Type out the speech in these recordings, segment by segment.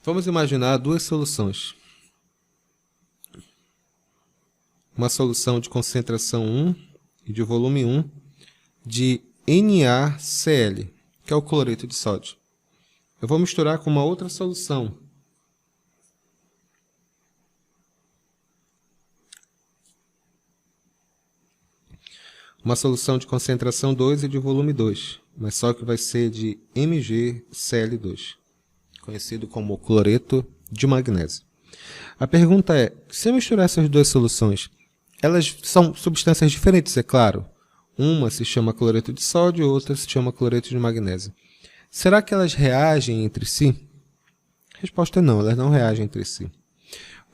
Vamos imaginar duas soluções. Uma solução de concentração 1 e de volume 1 de NaCl, que é o cloreto de sódio. Eu vou misturar com uma outra solução. Uma solução de concentração 2 e de volume 2, mas só que vai ser de MgCl2, conhecido como cloreto de magnésio. A pergunta é, se eu misturar essas duas soluções, elas são substâncias diferentes, é claro. Uma se chama cloreto de sódio, outra se chama cloreto de magnésio. Será que elas reagem entre si? A resposta é não, elas não reagem entre si.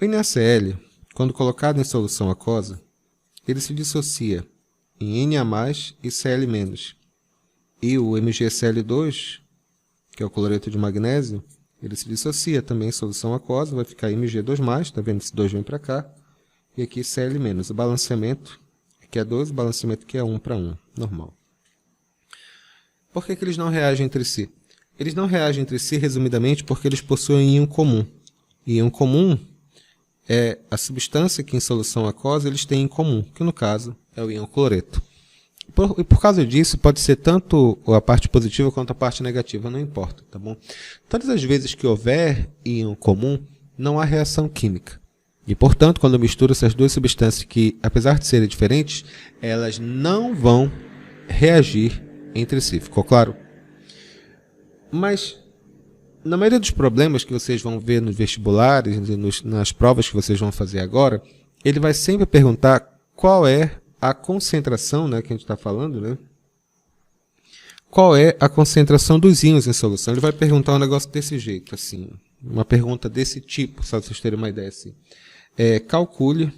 O NaCl, quando colocado em solução aquosa, ele se dissocia em Na+, e Cl-. E o MgCl2, que é o cloreto de magnésio, ele se dissocia também em solução aquosa, vai ficar Mg2+, tá vendo? Esse 2 vem para cá, e aqui Cl-. O balanceamento aqui é 2, o balanceamento aqui é 1 para 1, normal. Por que eles não reagem entre si? Eles não reagem entre si, resumidamente, porque eles possuem íon comum. Íon comum é a substância que em solução aquosa eles têm em comum, que no caso é o íon cloreto. E por causa disso, pode ser tanto a parte positiva quanto a parte negativa, não importa, tá bom? Todas as vezes que houver íon comum, não há reação química. E, portanto, quando eu misturo essas duas substâncias que, apesar de serem diferentes, elas não vão reagir entre si. Ficou claro? Mas, na maioria dos problemas que vocês vão ver nos vestibulares e nas provas que vocês vão fazer agora, ele vai sempre perguntar qual é a concentração, né, que a gente está falando, né? Qual é a concentração dos íons em solução? Ele vai perguntar um negócio desse jeito, assim, uma pergunta desse tipo, só para vocês terem uma ideia assim. Calcule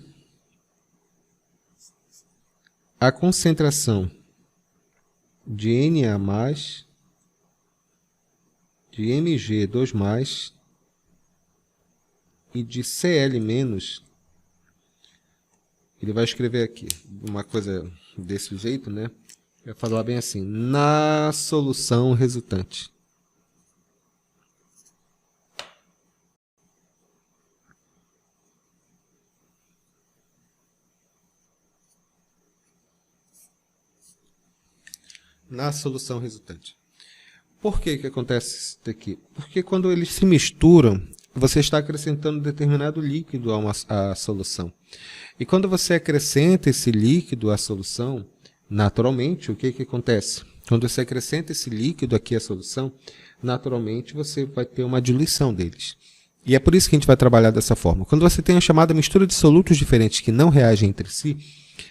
a concentração de Na+, de Mg2+, e de Cl-. Ele vai escrever aqui uma coisa desse jeito, né? Vai falar bem assim, na solução resultante. Na solução resultante. Por que acontece isso daqui? Porque quando eles se misturam, você está acrescentando determinado líquido à solução. E quando você acrescenta esse líquido à solução, naturalmente, o que acontece? Quando você acrescenta esse líquido aqui à solução, naturalmente você vai ter uma diluição deles. E é por isso que a gente vai trabalhar dessa forma. Quando você tem a chamada mistura de solutos diferentes que não reagem entre si,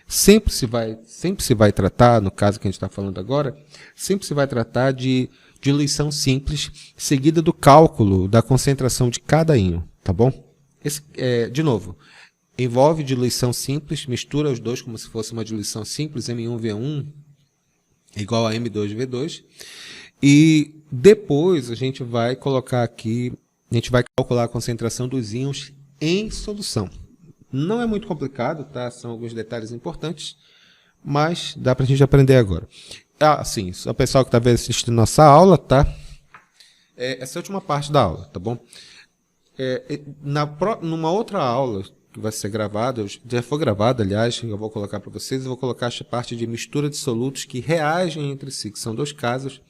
sempre se vai tratar, no caso que a gente está falando agora, sempre se vai tratar de diluição simples, seguida do cálculo da concentração de cada íon, tá bom? De novo, envolve diluição simples, mistura os dois como se fosse uma diluição simples, M1V1 igual a M2V2, e depois a gente vai colocar aqui, a gente vai calcular a concentração dos íons em solução. Não é muito complicado, tá? São alguns detalhes importantes, mas dá para a gente aprender agora. Sim, o pessoal que está assistindo nossa aula, tá? Essa é a última parte da aula, tá bom? Numa outra aula que vai ser gravada, já foi gravada, aliás, eu vou colocar para vocês, eu vou colocar essa parte de mistura de solutos que reagem entre si, que são dois casos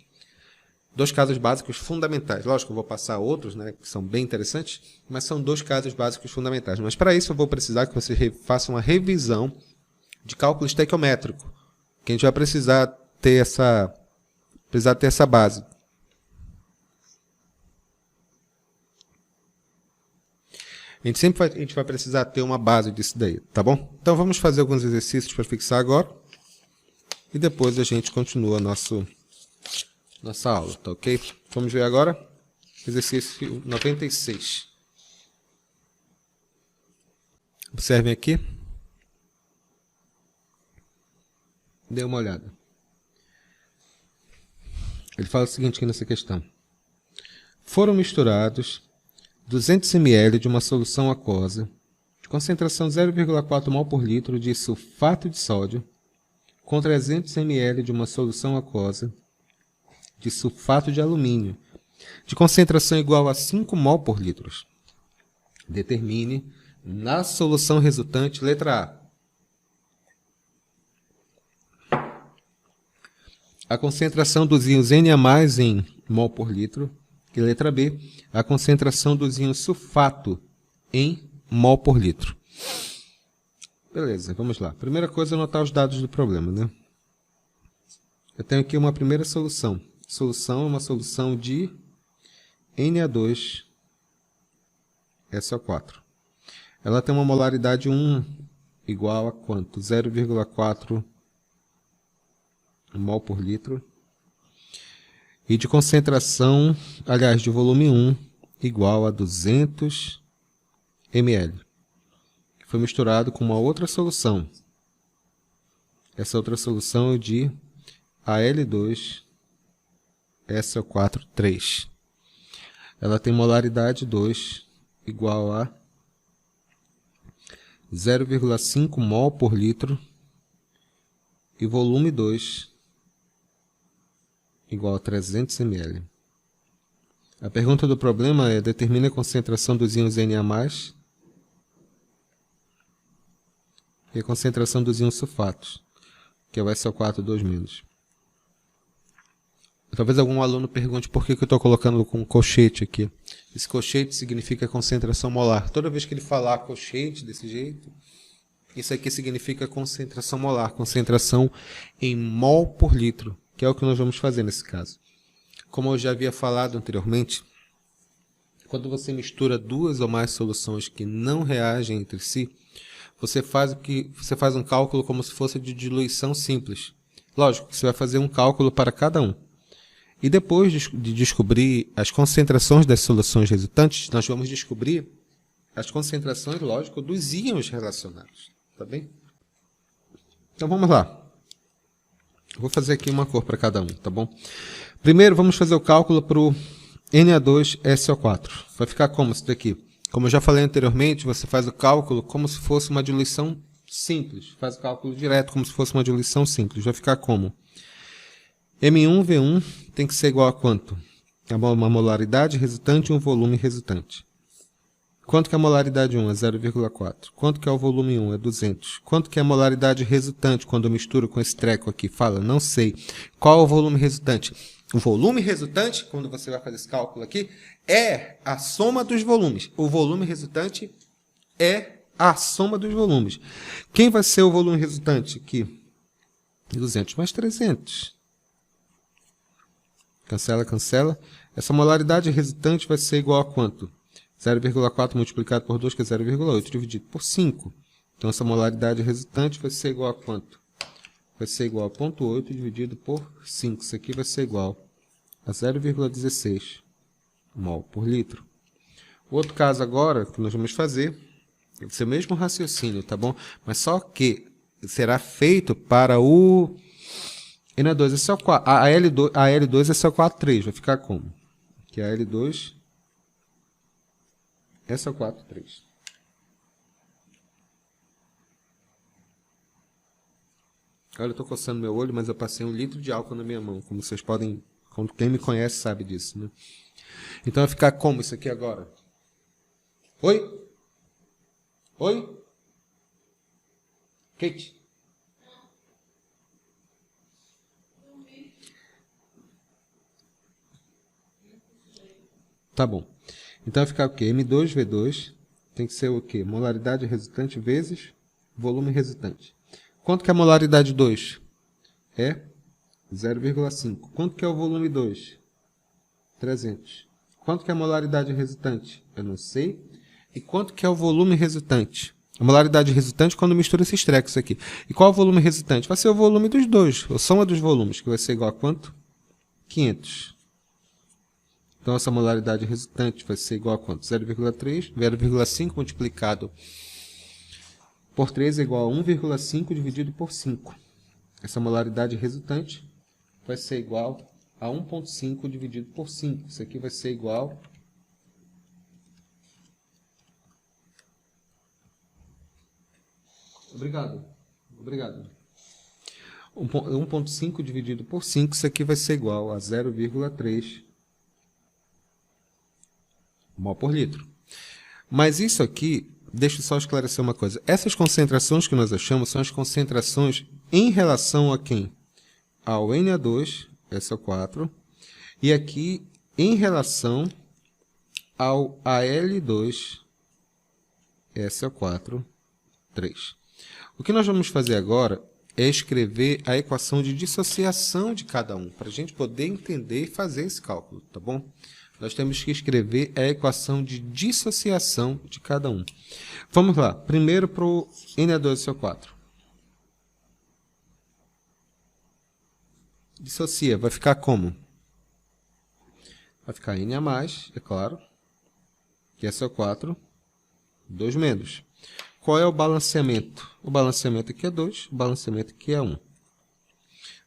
básicos fundamentais. Lógico, eu vou passar outros, né, que são bem interessantes, mas são dois casos básicos fundamentais. Mas para isso eu vou precisar que vocês façam uma revisão de cálculo estequiométrico, que a gente vai precisar ter essa base. A gente vai precisar ter uma base disso daí, tá bom? Então vamos fazer alguns exercícios para fixar agora, e depois a gente continua nossa aula, tá ok? Vamos ver agora exercício 96. Observem aqui. Dê uma olhada. Ele fala o seguinte aqui nessa questão. Foram misturados 200 ml de uma solução aquosa de concentração 0,4 mol por litro de sulfato de sódio com 300 ml de uma solução aquosa de sulfato de alumínio de concentração igual a 5 mol por litro. Determine na solução resultante, letra A, a concentração dos íons Na+ em mol por litro, e letra B, a concentração dos íons sulfato em mol por litro. Beleza, vamos lá. Primeira coisa é anotar os dados do problema, né? Eu tenho aqui uma primeira solução. Solução é uma solução de Na2SO4. Ela tem uma molaridade 1 igual a quanto? 0,4 mol por litro. E de concentração, aliás, de volume 1 igual a 200 ml. Foi misturado com uma outra solução. Essa outra solução é de Al2SO4 3. Ela tem molaridade 2 igual a 0,5 mol por litro e volume 2 igual a 300 ml. A pergunta do problema é: determine a concentração dos íons Na+ e a concentração dos íons sulfatos, que é o SO4 2-. Talvez algum aluno pergunte por que eu estou colocando com colchete aqui. Esse colchete significa concentração molar. Toda vez que ele falar colchete desse jeito, isso aqui significa concentração molar, concentração em mol por litro, que é o que nós vamos fazer nesse caso. Como eu já havia falado anteriormente, quando você mistura duas ou mais soluções que não reagem entre si, você faz um cálculo como se fosse de diluição simples. Lógico que você vai fazer um cálculo para cada um. E depois de descobrir as concentrações das soluções resultantes, nós vamos descobrir as concentrações, lógico, dos íons relacionados. Tá bem? Então vamos lá. Vou fazer aqui uma cor para cada um, tá bom? Primeiro vamos fazer o cálculo para o Na2SO4. Vai ficar como isso daqui? Como eu já falei anteriormente, você faz o cálculo como se fosse uma diluição simples. Faz o cálculo direto como se fosse uma diluição simples. Vai ficar como? M1V1 tem que ser igual a quanto? É uma molaridade resultante e um volume resultante. Quanto que é a molaridade 1? É 0,4. Quanto que é o volume 1? É 200. Quanto que é a molaridade resultante quando eu misturo com esse treco aqui? Fala, não sei. Qual é o volume resultante? O volume resultante, quando você vai fazer esse cálculo aqui, é a soma dos volumes. O volume resultante é a soma dos volumes. Quem vai ser o volume resultante aqui? 200 mais 300. Cancela, cancela. Essa molaridade resultante vai ser igual a quanto? 0,4 multiplicado por 2, que é 0,8, dividido por 5. Então, essa molaridade resultante vai ser igual a quanto? Vai ser igual a 0,8 dividido por 5. Isso aqui vai ser igual a 0,16 mol por litro. O outro caso agora, que nós vamos fazer, vai ser o mesmo raciocínio, tá bom? Mas só que será feito para o Na2SO4, a Al2SO4 3, vai ficar como? Que é a Al2SO4 3. Olha, eu estou coçando meu olho, mas eu passei 1 litro de álcool na minha mão, como vocês podem, quem me conhece sabe disso, né? Então vai ficar como isso aqui agora? Oi? Oi? Kate? Tá bom. Então vai ficar o quê? M2V2 tem que ser o quê? Molaridade resultante vezes volume resultante. Quanto que é a molaridade 2? É 0,5. Quanto que é o volume 2? 300. Quanto que é a molaridade resultante? Eu não sei. E quanto que é o volume resultante? A molaridade resultante quando mistura esses trecos aqui. E qual é o volume resultante? Vai ser o volume dos dois, a soma dos volumes, que vai ser igual a quanto? 500. Então, essa molaridade resultante vai ser igual a quanto? 0,3, 0,5 multiplicado por 3 é igual a 1,5 dividido por 5. Essa molaridade resultante vai ser igual a 1,5 dividido por 5. Isso aqui vai ser igual Obrigado. 1,5 dividido por 5, isso aqui vai ser igual a 0,3 mol por litro. Mas isso aqui, deixa eu só esclarecer uma coisa. Essas concentrações que nós achamos são as concentrações em relação a quem? Ao Na2, SO4, e aqui em relação ao Al2, SO4, 3. O que nós vamos fazer agora é escrever a equação de dissociação de cada um, para a gente poder entender e fazer esse cálculo, tá bom? Nós temos que escrever a equação de dissociação de cada um. Vamos lá, primeiro para o Na2SO4. Dissocia, vai ficar como? Vai ficar Na mais, é claro, que é SO4, 2 menos. Qual é o balanceamento? O balanceamento aqui é 2, o balanceamento aqui é 1.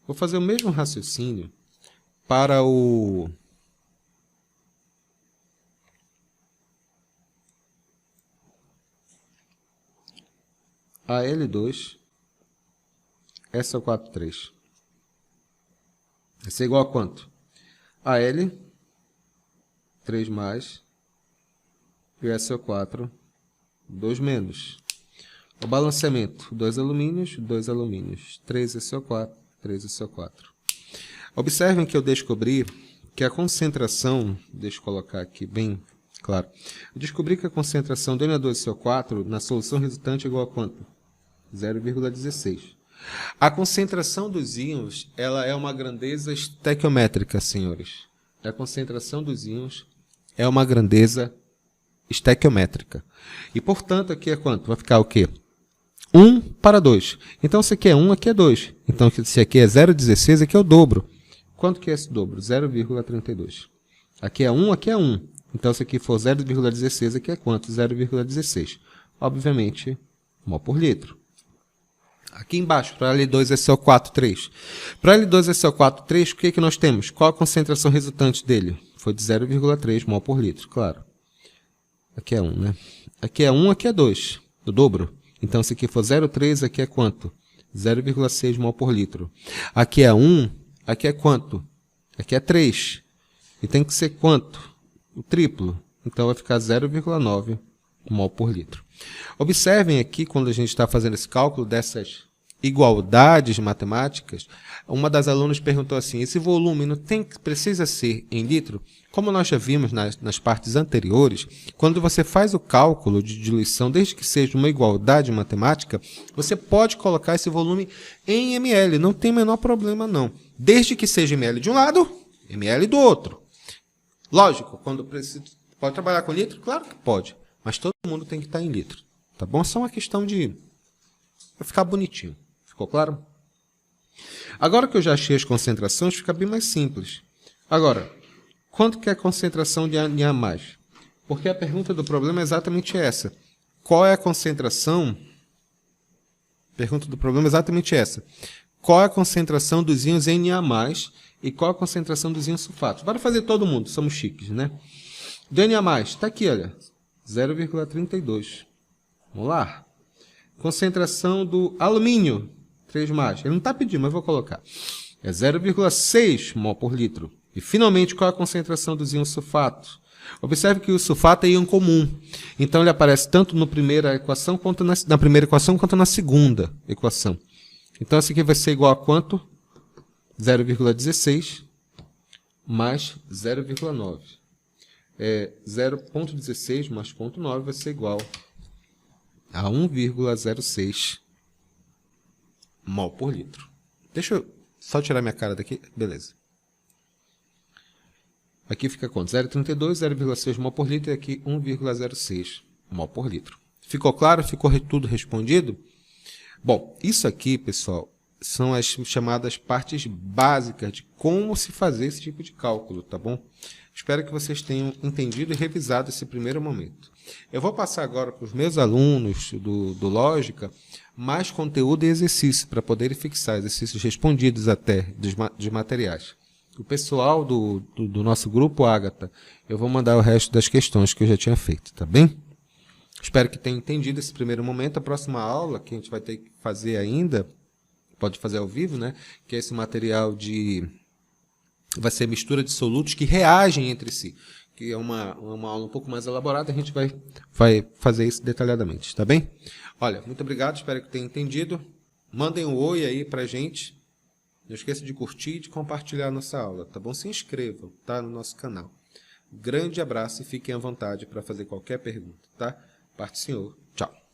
Vou fazer o mesmo raciocínio para o Al2, SO4, 3. Vai ser igual a quanto? Al, 3 mais, e o SO4, 2 menos. O balanceamento, 2 alumínios, 3 SO4, 3 SO4. Observem que eu descobri que a concentração, deixa eu colocar aqui bem claro, eu descobri que a concentração do Na2SO4 na solução resultante é igual a quanto? 0,16. A concentração dos íons, ela é uma grandeza estequiométrica, senhores. A concentração dos íons é uma grandeza estequiométrica. E, portanto, aqui é quanto? Vai ficar o quê? 1 para 2. Então, se aqui é 1, aqui é 2. Então, se aqui é 0,16, aqui é o dobro. Quanto que é esse dobro? 0,32. Aqui é 1, aqui é 1. Então, se aqui for 0,16, aqui é quanto? 0,16. Obviamente, mol por litro. Aqui embaixo, para L2SO4, 3. Para L2SO4, 3, o que, que nós temos? Qual a concentração resultante dele? Foi de 0,3 mol por litro, claro. Aqui é 1, né? Aqui é 1, aqui é 2. O dobro. Então, se aqui for 0,3, aqui é quanto? 0,6 mol por litro. Aqui é 1, aqui é quanto? Aqui é 3. E tem que ser quanto? O triplo. Então, vai ficar 0,9 mol por litro. Observem aqui, quando a gente está fazendo esse cálculo dessas igualdades matemáticas, uma das alunas perguntou assim, esse volume não precisa ser em litro? Como nós já vimos nas partes anteriores, quando você faz o cálculo de diluição, desde que seja uma igualdade matemática, você pode colocar esse volume em ml, não tem o menor problema não. Desde que seja ml de um lado, ml do outro. Lógico, quando precisa, pode trabalhar com litro? Claro que pode, mas todo mundo tem que estar em litro. Tá bom? É só uma questão de ficar bonitinho. Ficou claro? Agora que eu já achei as concentrações, fica bem mais simples. Agora, quanto que é a concentração de Na+? Porque a pergunta do problema é exatamente essa. Qual é a concentração? Pergunta do problema é exatamente essa. Qual é a concentração dos íons Na+, e qual é a concentração dos íons sulfatos? Bora fazer todo mundo, somos chiques, né? Do Na+, está aqui, olha, 0,32. Vamos lá. Concentração do alumínio, 3+. Ele não está pedindo, mas eu vou colocar. É 0,6 mol por litro. E, finalmente, qual é a concentração dos íons sulfatos? Observe que o sulfato é íon comum. Então, ele aparece tanto na primeira equação quanto na primeira equação quanto na segunda equação. Então, essa aqui vai ser igual a quanto? 0,16 mais 0,9. 0,16 mais 0,9 vai ser igual a 1,06 mol por litro. Deixa eu só tirar minha cara daqui. Beleza. Aqui fica quanto? 0,32, 0,6 mol por litro e aqui 1,06 mol por litro. Ficou claro? Ficou tudo respondido? Bom, isso aqui, pessoal, são as chamadas partes básicas de como se fazer esse tipo de cálculo, tá bom? Espero que vocês tenham entendido e revisado esse primeiro momento. Eu vou passar agora para os meus alunos do Lógica mais conteúdo e exercício para poderem fixar exercícios respondidos até dos materiais. O pessoal do nosso grupo Ágata, eu vou mandar o resto das questões que eu já tinha feito, tá bem? Espero que tenham entendido esse primeiro momento. A próxima aula que a gente vai ter que fazer ainda, pode fazer ao vivo, né? Que é esse material vai ser mistura de solutos que reagem entre si. que é uma aula um pouco mais elaborada, a gente vai fazer isso detalhadamente, tá bem? Olha, muito obrigado, espero que tenham entendido. Mandem um oi aí pra gente. Não esqueça de curtir e de compartilhar a nossa aula, tá bom? Se inscrevam, tá? No nosso canal. Grande abraço e fiquem à vontade para fazer qualquer pergunta, tá? Parte, senhor. Tchau.